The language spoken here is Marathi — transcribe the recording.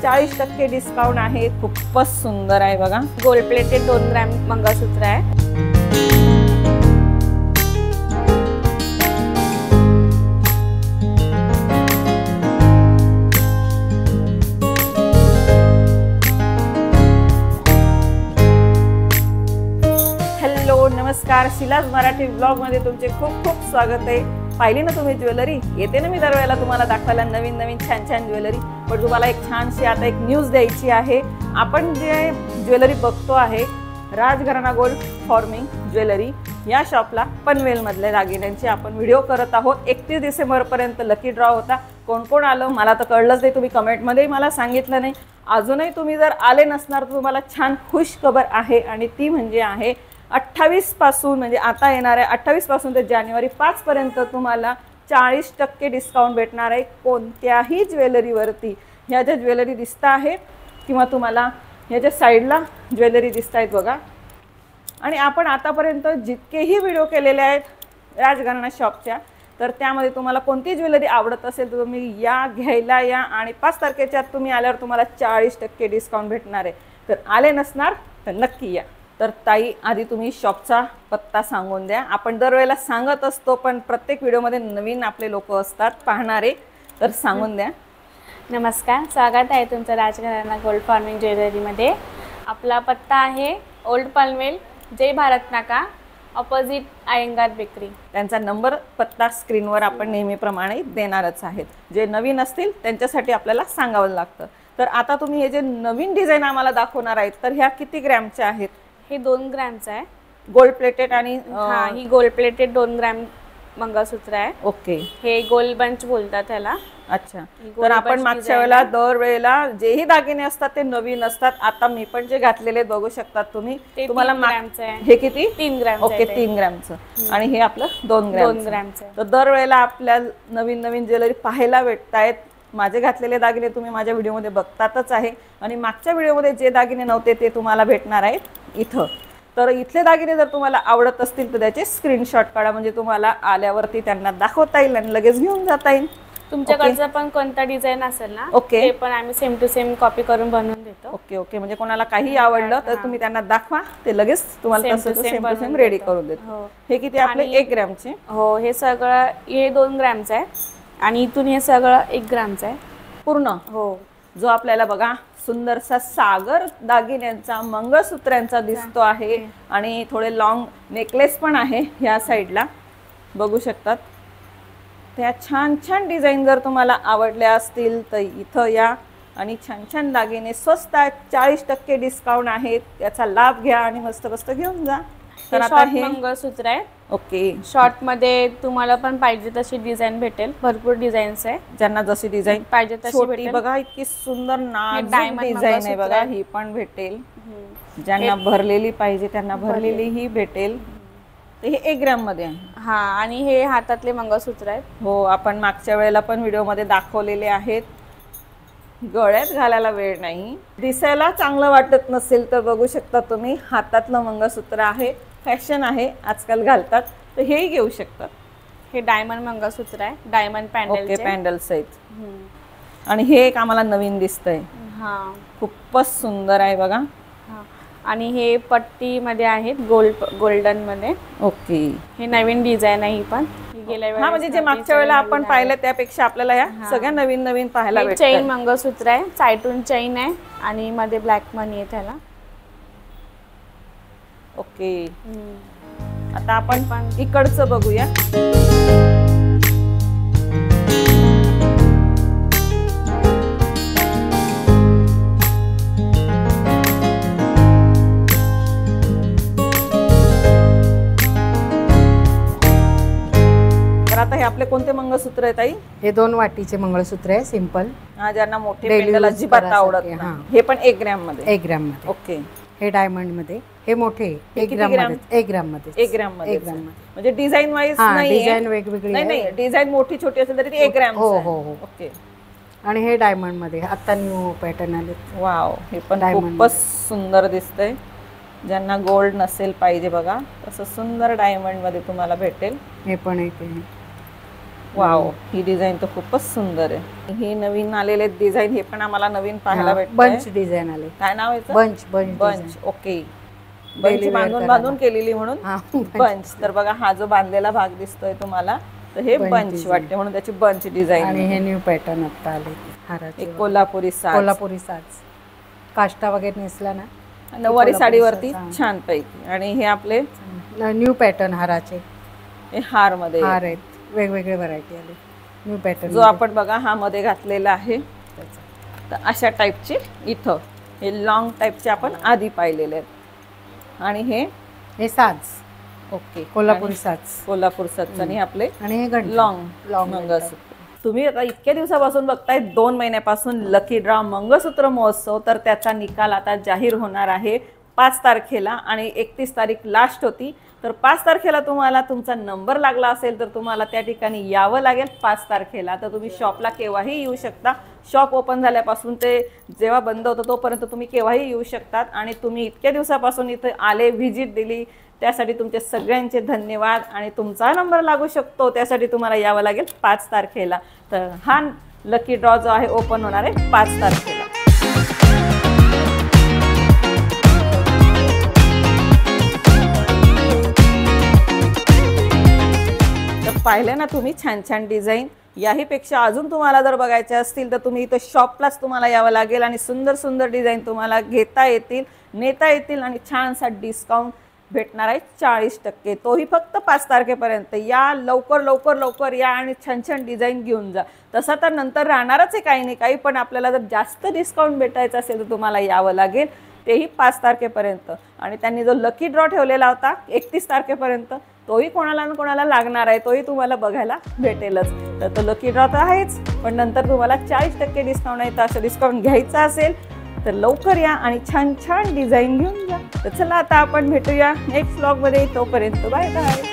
40% डिस्काउंट आहे। खूपच सुंदर आहे बघा। गोल्ड प्लेटेड 2 ग्रॅम मंगळसूत्र आहे। हॅलो नमस्कार, शिलाज मराठी ब्लॉग मध्ये तुमचे खूप खूप स्वागत आहे। पाहिली ना तुम्ही ज्वेलरी, येते ना मी दरवेळेला तुम्हाला दाखवायला नवीन नवीन छान छान ज्वेलरी, पण तुम्हाला एक छानशी आता एक न्यूज द्यायची आहे। आपण जे ज्वेलरी बघतो आहे राजघराणा गोल्ड फॉर्मिंग ज्वेलरी या शॉपला पनवेल मधल्या दागिन्यांची आपण व्हिडिओ करत आहोत। 31 डिसेंबर पर्यंत लकी ड्रॉ होता। कोण कोण आलं मला तर कळलंच नाही, तुम्ही कमेंटमध्ये मला सांगितलं नाही। अजूनही तुम्ही जर आले नसणार तर तुम्हाला छान खुश खबर आहे, आणि ती म्हणजे आहे 28 पासून, म्हणजे आता येणाऱ्या 28 पासून ते जानेवारी 5 पर्यंत तुम्हाला 40% डिस्काउंट भेटणार आहे कोणत्याही ज्वेलरीवरती। ह्या ज्या ज्वेलरी दिसत आहेत किंवा तुम्हाला ह्याच्या साईडला ज्वेलरी दिसत आहेत बघा, आणि आपण आतापर्यंत जितकेही व्हिडिओ केलेले आहेत राजघराणा शॉपच्या, तर त्यामध्ये तुम्हाला कोणती ज्वेलरी आवडत असेल तर तुम्ही या घ्यायला या, आणि 5 तारखेच्या तुम्ही आल्यावर तुम्हाला 40% डिस्काउंट भेटणार आहे। तर आले नसणार तर नक्की या। तर ताई आधी तुम्ही शॉपचा पत्ता सांगून द्या। आपण दरवेळेला सांगत असतो पण प्रत्येक व्हिडिओमध्ये नवीन आपले लोक असतात पाहणारे, तर सांगून द्या। नमस्कार, स्वागत आहे तुमचं राजघराणा गोल्ड फॉर्मिंग ज्वेलरीमध्ये। आपला पत्ता आहे ओल्ड पनवेल, जय भारत नाका, ऑपोजिट अयंगार बेकरी। त्यांचा नंबर पत्ता स्क्रीनवर आपण नेहमीप्रमाणे देणारच आहेत। जे नवीन असतील त्यांच्यासाठी आपल्याला सांगावं लागतं। तर आता तुम्ही हे जे नवीन डिझाइन आम्हाला दाखवणार आहेत तर ह्या किती ग्रॅमच्या आहेत? हे 2 ग्रॅमचं आहे, गोल्ड प्लेटेड, आणि ही गोल्ड प्लेटेड 2 ग्रॅम मंगळसूत्र आहे। ओके, हे गोल्ड बंच बोलतात त्याला। अच्छा, तर आपण मागच्या वेळेला दरवेळेला जेही दागिने असतात ते नवीन असतात। आता मी पण जे घातलेले बघू शकतात तुम्ही, तुम्हाला हे किती? 3 ग्रॅम। ओके, 3 ग्रॅमचं, आणि हे आपलं 2 ग्रॅमचं। तर दरवेळेला आपल्या नवीन नवीन ज्वेलरी पाहायला भेटतायत। माझे घातलेले दागिने तुम्ही माझ्या व्हिडिओमध्ये बघतातच आहे, आणि मागच्या व्हिडिओमध्ये जे दागिने नव्हते ते तुम्हाला भेटणार आहेत इथं। तर इथले दागिने जर तुम्हाला आवडत असतील तर त्याचे स्क्रीनशॉट काढा, म्हणजे तुम्हाला आल्यावरती त्यांना दाखवता येईल आणि लगेच घेऊन जाता येईल। तुमच्याकडचं पण कोणता डिझाइन असेल ना, ओके, ते पण आम्ही सेम टू सेम कॉपी करून बनवून देतो। ओके ओके, म्हणजे कोणाला काही आवडलं तर तुम्ही त्यांना दाखवा, ते लगेच तुम्हाला तसं सेम टू सेम रेडी करून देतो। हे किती आपले? 1 ग्रॅमचे? हो, हे सगळं हे 2 ग्रॅमचं आहे, आणि इथून हे सगळं 1 ग्रॅमचं आहे पूर्ण। हो, जो आपल्याला बघा सुंदरसा सागर दागिन्यांचा मंगळसूत्रांचा दिसतो आहे, आणि थोडे लॉंग नेकलेस पण आहे ह्या साईडला बघू शकतात। त्या छान छान डिझाईन जर तुम्हाला आवडल्या असतील तर इथं या, आणि छान छान दागिने स्वस्त आहेत, 40% डिस्काउंट आहे, त्याचा लाभ घ्या आणि मस्त मस्त घेऊन जा। तर आता हे मंगळसूत्र आहे। ओके, शॉर्ट मध्ये तुम्हाला पण पाहिजे तशी डिझाईन भेटेल, भरपूर डिझाईन्स आहे, ज्यांना जशी डिझाईन पाहिजे तशी भेटेल। बघा इतकी सुंदर नाजूक डिझाईन आहे बघा, ही पण भेटेल। ज्यांना भरलेली पाहिजे त्यांना भरलेली ही भेटेल। तर हे 1 ग्रॅम मध्ये आहे। हा, आणि हे हातातले मंगळसूत्र आहेत। हो, आपण मागच्या वेळेला पण व्हिडिओ मध्ये दाखवलेले आहेत। गळ्यात घालायला वेळ नाही, दिसायला चांगलं वाटत नसेल तर बघू शकता तुम्ही, हातातलं मंगळसूत्र आहे, फॅशन आहे, आजकाल घालतात, तर हेही घेऊ शकतात। हे डायमंड मंगळसूत्र आहे, डायमंड पॅन्डल। ओके, पॅन्डल सहित, आणि हे एक आम्हाला नवीन दिसतंय। हा, खूपच सुंदर आहे बघा। आणि हे पट्टी मध्ये आहेत, गोल्डन मध्ये। ओके, हे नवीन डिझाइन आहे, ही पण हा, म्हणजे जे मागच्या वेळेला आपण पाहिलं त्यापेक्षा आपल्याला या सगळ्या नवीन नवीन पाहायला भेटतात। चेन मंगळसूत्र आहे, साइडून चेन आहे, आणि मध्ये ब्लॅक मनी आहे त्याला। ओके, आता आपण इकडचं बघूया। तर आता हे आपले कोणते मंगळसूत्र आहेत आई? हे 2 वाटीचे मंगळसूत्र आहे, सिंपल। ज्यांना मोठे पेंडल अजिबात आवडत नाही, हे पण 1 ग्रॅम मध्ये? 1 ग्रॅम मध्ये। ओके, हे डायमंड मध्ये, हे मोठे 1 ग्रॅम मध्ये, 1 ग्रॅम मध्ये, 1 ग्रॅम मध्ये, म्हणजे डिझाइन वाईज नाही, डिझाइन वेगवेगळी नाही, डिझाइन मोठी छोटी असेल तरी ती 1 ग्रॅम। हो हो हो, ओके। आणि हे डायमंड मध्ये आता न्यू पॅटर्न आले। वाव, हे पण खूपच सुंदर दिसतंय। ज्यांना गोल्ड नसेल पाहिजे बघा, तसं सुंदर डायमंड मध्ये तुम्हाला भेटेल। हे पण एक वाव, ही डिझाईन तर खूपच सुंदर आहे. हे नवीन आलेले डिझाईन, हे पण आम्हाला नवीन पाहायला भेटतंय. बंच डिझाइन आले. काय नाव आहे? Bunch bunch bunch. Okay, Daily bunch wear बांधून करायला. बांधून केलेली म्हणून हा, बंच. तर बघा हा जो बांधलेला भाग दिसतोय तुम्हाला, तर हे Bunch बंच design. वाटते म्हणून त्याची बंच डिझाईन. आणि हे न्यू पॅटर्न आता आले हाराचे. एक कोल्हापुरी साज, कोल्हापुरी साज, काष्टा वगैरे नेसला ना, नऊवारी साडीवरती साज, हा. छान पैकी. आणि हे आपले न्यू पॅटर्न हाराचे हे हार मध्ये, हार आहेत, वेगवेगळे व्हरायटी आले न्यू पॅटर्न. जो आपण बघा हा मध्ये घातलेला आहे. तर अशा टाईपचे इथं हे लॉंग टाईपचे आपण आधी पाहिलेले आहेत. आणि हे साज, ओके, कोल्हापुरी साज, कोल्हापूर साज. आणि हे आपले आणि हे घंटा लॉंग मंगळसूत्र. तुम्ही आता इतक्या दिवसापासून बघताय, 2 महिन्यापासून लकी ड्रॉ मंगळसूत्र महोत्सव. तर त्याचा निकाल आता जाहीर होणार आहे 5 तारखेला आणि 31 तारीख लास्ट होती. तर 5 तारखेला तुम्हाला तुमचा नंबर लागला असेल तर तुम्हाला त्या ठिकाणी यावं लागेल 5 तारखेला. तर तुम्ही शॉपला केव्हाही येऊ शकता. शॉप ओपन झाल्यापासून ते जेव्हा बंद होतं तोपर्यंत तुम्ही केव्हाही येऊ शकतात. आणि तुम्ही इतक्या दिवसापासून इथे आले, व्हिजिट दिली, त्यासाठी तुमचे सगळ्यांचे धन्यवाद. आणि तुमचा नंबर लागू शकतो त्यासाठी तुम्हाला यावं लागेल 5 तारखेला. तर हा लकी ड्रॉ जो आहे ओपन होणार आहे 5 तारखेला. तर पाहिलं ना तुम्ही छान छान डिझाईन. याहीपेक्षा अजून तुम्हाला जर बघायचे असतील तर तुम्ही इथं शॉपलाच तुम्हाला यावं लागेल. आणि सुंदर सुंदर डिझाईन तुम्हाला घेता येतील, नेता येतील. आणि छानसा डिस्काउंट भेटणार आहे 40%. तोही फक्त 5 तारखेपर्यंत. या लवकर लवकर लवकर या आणि छान छान डिझाईन घेऊन जा. तसा तर नंतर राहणारच आहे काही नाही काही, पण आपल्याला जर जास्त डिस्काउंट भेटायचं असेल तर तुम्हाला यावं लागेल, तेही 5 तारखेपर्यंत. आणि त्यांनी जो लकी ड्रॉ ठेवलेला होता 31 तारखेपर्यंत, तोही कोणाला ना कोणाला लागणार आहे, तोही तुम्हाला बघायला भेटेलच. तर तो लकी ड्रॉ तर आहेच, पण नंतर तुम्हाला 40% डिस्काउंट आहे. तर असं डिस्काउंट घ्यायचं असेल तर लवकर या आणि छान छान डिझाईन घेऊन जा. तर चला आता आपण भेटूया नेक्स्ट व्लॉगमध्ये. तोपर्यंत बाय बाय.